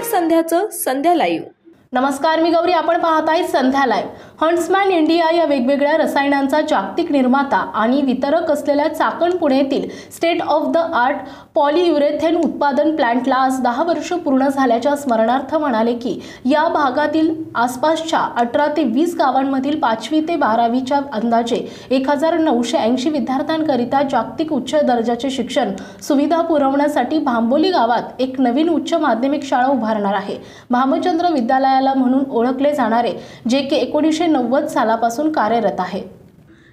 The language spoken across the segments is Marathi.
प्रत्येक संध्याचं संध्या लाईव्ह। नमस्कार, मी गौरी, आपण पाहताय संध्या लाईव्ह। हंट्समॅन इंडिया या वेगवेगळ्या रसायनांचा जागतिक निर्माता आणि वितरक असलेल्या चाकण पुणे येथील state of the art polyurethane उत्पादन प्लांटला आज 10 वर्ष पूर्ण झाल्याच्या स्मरणार्थ म्हणाले की या भागातील आसपासच्या 18 ते 20 गावांमधील 5वी ते 12वीच्या अंदाजे 1980 विद्यार्थ्यांकरिता जागतिक उच्च दर्जाचे शिक्षण सुविधा पुरवण्यासाठी भांबोली गावात एक नवीन उच्च माध्यमिक शाळा उभारणार आहे। भामचंद्र विद्यालयाला म्हणून ओळखले जाणारे जे की 1990 सालापासून कार्यरत आहे।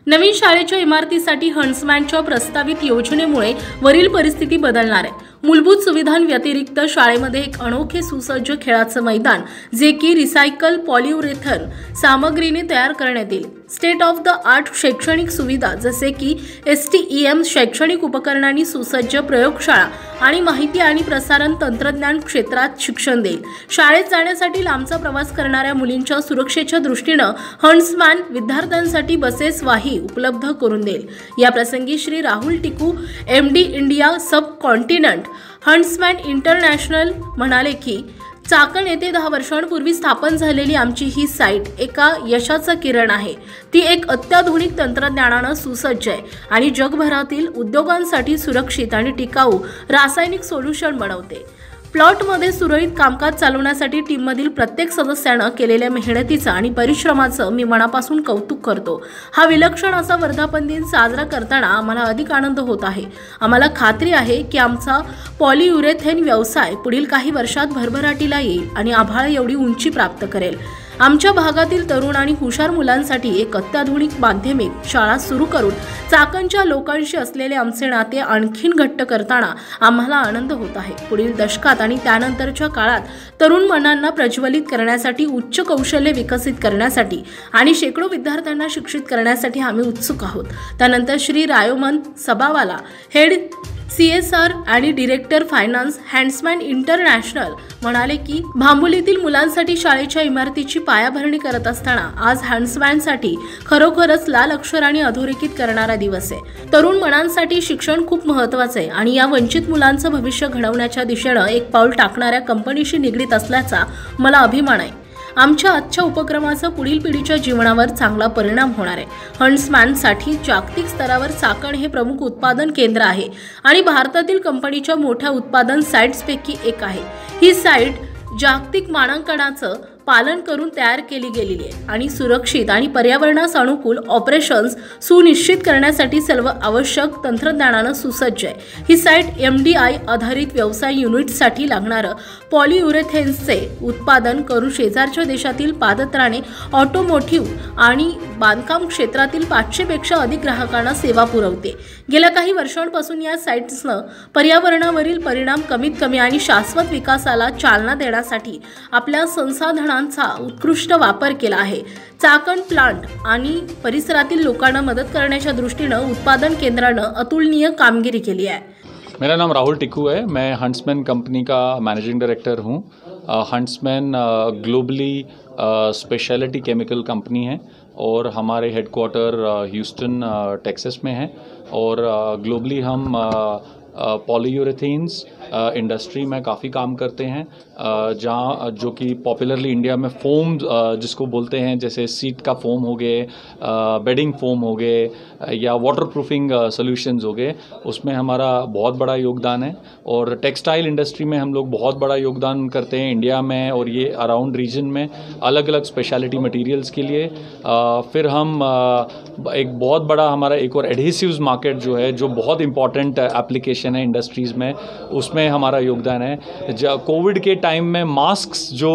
नवीन शाळेच्या इमारतीसाठी हंट्समॅनच्या प्रस्तावित योजनेमुळे वरील परिस्थिती बदलणार आहे। मूलभूत सुविधांव्यतिरिक्त शाळेमध्ये एक अनोखे सुसज्ज खेळाचं मैदान जे की रिसायकल पॉलीयुरेथेन सामग्रीने तयार करण्यात येईल। स्टेट ऑफ द आर्ट शैक्षणिक सुविधा जसे की STEM शैक्षणिक उपकरणांनी सुसज्ज प्रयोगशाळा आणि माहिती आणि प्रसारण तंत्रज्ञान क्षेत्रात शिक्षण देईल। शाळेत जाण्यासाठी लांबचा प्रवास करणाऱ्या मुलींच्या सुरक्षेच्या दृष्टीने हंट्समॅन विद्यार्थ्यांसाठी बसेस वाही उपलब्ध करून देईल। या प्रसंगी श्री राहुल टिकू MD इंडिया सब कॉन्टिनेंट हंट्समॅन इंटरनॅशनल म्हणाले की चाकण येथे 10 वर्षांपूर्वी स्थापन झालेली आमची ही साईट एका यशाचा किरण आहे। ती एक अत्याधुनिक तंत्रज्ञानाने सुसज्ज आहे आणि जगभरातील उद्योगांसाठी सुरक्षित आणि टिकाऊ रासायनिक सोल्युशन बनवते। प्लॉटमध्ये सुरळीत कामकाज चालवण्यासाठी टीममधील प्रत्येक सदस्याने केलेल्या मेहनतीचं आणि परिश्रमाचं मी मनापासून कौतुक करतो। हा विलक्षण असा वर्धापन दिन साजरा करताना आम्हाला अधिक आनंद होत आहे। आम्हाला खात्री आहे की आमचा पॉलीयुरेथेन व्यवसाय पुढील काही वर्षात भरभराटीला येईल आणि आभाळ एवढी उंची प्राप्त करेल। आमच्या भागातील तरुण आणि हुशार मुलांसाठी एक अत्याधुनिक माध्यमिक शाळा सुरू करून चाकणच्या लोकांशी असलेले आमचे नाते आणखीन घट्ट करताना आम्हाला आनंद होत आहे। पुढील दशकात आणि त्यानंतरच्या काळात तरुण मनांना प्रज्वलित करण्यासाठी, उच्च कौशल्य विकसित करण्यासाठी आणि शेकडो विद्यार्थ्यांना शिक्षित करण्यासाठी आम्ही उत्सुक आहोत। त्यानंतर श्री रायोमन सबावाला, हेड CSR आणि डायरेक्टर फायनान्स हंट्समॅन इंटरनॅशनल म्हणाले की भांबोलीतील मुलांसाठी शाळेच्या इमारतीची पायाभरणी करत असताना आज हंट्समॅनसाठी खरोखरच लाल अक्षरांनी अधोरेखित करणारा दिवस आहे। तरुण मनांसाठी शिक्षण खूप महत्त्वाचे आहे आणि या वंचित मुलांचं भविष्य घडवण्याच्या दिशेने एक पाऊल टाकणाऱ्या कंपनीशी निगडीत असल्याचा मला अभिमान आहे। आमच्या आजच्या उपक्रमाचा पुढील पिढीच्या जीवनावर चांगला परिणाम होणार आहे। हंट्समॅनसाठी जागतिक स्तरावर चाकण हे प्रमुख उत्पादन केंद्र आहे आणि भारतातील कंपनीच्या मोठ्या उत्पादन साइट्सपैकी एक आहे। ही साइट जागतिक मानांकनाचं पालन करून तयार केली गेलेली आहे आणि सुरक्षित आणि पर्यावरणास अनुकूल ऑपरेशन्स सुनिश्चित करण्यासाठी सर्व आवश्यक तंत्रज्ञानाने सुसज्ज आहे। ही साइट MDI आधारित व्यवसाय युनिटसाठी लागणारं पॉलीयुरेथेन्सचे उत्पादन करून शेजारच्या देशातील पादत्राणे, ऑटोमोटिव्ह आणि बांधकाम क्षेत्रातील 500 पेक्षा अधिक ग्राहकांना सेवा पुरवते। गेल्या काही वर्षांपासून या साइट्सनं पर्यावरणावरील परिणाम कमीत कमी आणि शाश्वत विकासाला चालना देण्यासाठी आपल्या संसाधनांचा उत्कृष्ट वापर केला आहे। चाकण प्लांट आणि परिसरातील लोकांना मदत करण्याच्या दृष्टीने उत्पादन केंद्राने अतुलनीय कामगिरी केली आहे। मेरा नाम राहुल टिकू है। मैं हंट्समैन कंपनी का मैनेजिंग डायरेक्टर हूँ। Huntsman globally speciality chemical company है और हमारे हेडक्वार्टर ह्यूस्टन टेक्सास में है और ग्लोबली हम पॉलीयुरेथेन्स इंडस्ट्री में काफ़ी काम करते हैं, जहाँ जो कि पॉपुलरली इंडिया में फोम जिसको बोलते हैं, जैसे सीट का फोम हो गए, बेडिंग फोम हो गए या वाटर प्रूफिंग सॉल्यूशंस हो गए, उसमें हमारा बहुत बड़ा योगदान है। और टेक्सटाइल इंडस्ट्री में हम लोग बहुत बड़ा योगदान करते हैं इंडिया में और ये अराउंड रीजन में अलग अलग स्पेशलिटी मटेरियल्स के लिए। फिर हम एक बहुत बड़ा हमारा एक और एडहेसिव्स मार्केट जो है, जो बहुत इंपॉर्टेंट एप्लीकेशन है इंडस्ट्रीज़ में, उसमें हमारा योगदान है। कोविड के टाइम में मास्क्स जो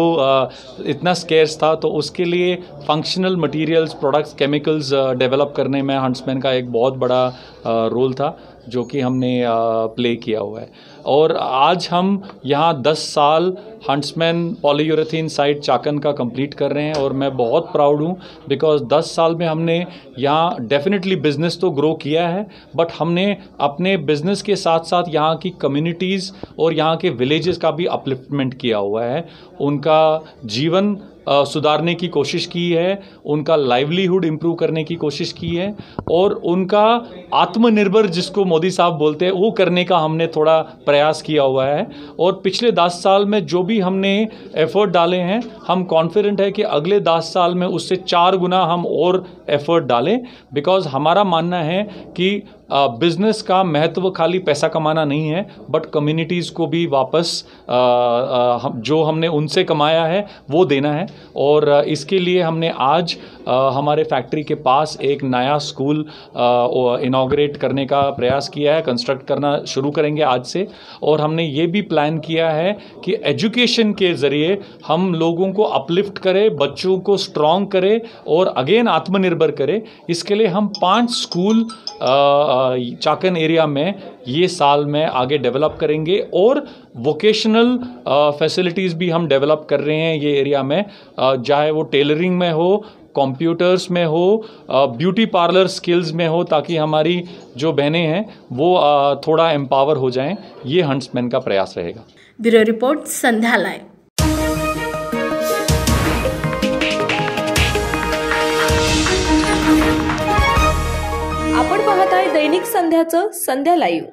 इतना स्केर्स था, तो उसके लिए functional materials, products, chemicals develop करने में हंट्समैन का एक बहुत बड़ा रोल था, जो कि हमने प्ले किया हुआ है। और आज हम यहाँ 10 साल हंट्समैन पॉलीयुरेथेन साइट चाकन का कंप्लीट कर रहे हैं और मैं बहुत प्राउड हूँ, बिकॉज 10 साल में हमने यहाँ डेफिनेटली बिज़नेस तो ग्रो किया है, बट हमने अपने बिज़नेस के साथ साथ यहाँ की कम्युनिटीज़ और यहाँ के विलेजेस का भी अपलिफ्टमेंट किया हुआ है। उनका जीवन सुधारने की कोशिश की है, उनका लाइवलीहुड इम्प्रूव करने की कोशिश की है और उनका आत्मनिर्भर जिसको मोदी साहब बोलते हैं वो करने का हमने थोड़ा प्रयास किया हुआ है। और पिछले 10 साल में जो भी हमने एफर्ट डाले हैं, हम कॉन्फिडेंट है कि अगले 10 साल में उससे 4 गुना हम और एफर्ट डालें, बिकॉज हमारा मानना है कि बिजनेस का महत्व खाली पैसा कमाना नहीं है, बट कम्युनिटीज़ को भी वापस जो हमने उनसे कमाया है वो देना है। और इसके लिए हमने आज हमारे फैक्ट्री के पास एक नया स्कूल इनॉग्रेट करने का प्रयास किया है, कंस्ट्रक्ट करना शुरू करेंगे आज से। और हमने ये भी प्लान किया है कि एजुकेशन के ज़रिए हम लोगों को अपलिफ्ट करें, बच्चों को स्ट्रॉन्ग करें और अगेन आत्मनिर्भर करें। इसके लिए हम 5 स्कूल चाकन एरिया में ये साल में आगे डेवलप करेंगे और वोकेशनल फैसिलिटीज़ भी हम डेवलप कर रहे हैं ये एरिया में, चाहे वो टेलरिंग में हो, कंप्यूटर्स में हो, ब्यूटी पार्लर स्किल्स में हो, ताकि हमारी जो बहनें हैं वो थोड़ा एम्पावर हो जाएं। ये हंट्समैन का प्रयास रहेगा। ब्यूरो रिपोर्ट, संध्या लाइव। आपण पाहताय दैनिक संध्याचं संध्या लाईव्ह।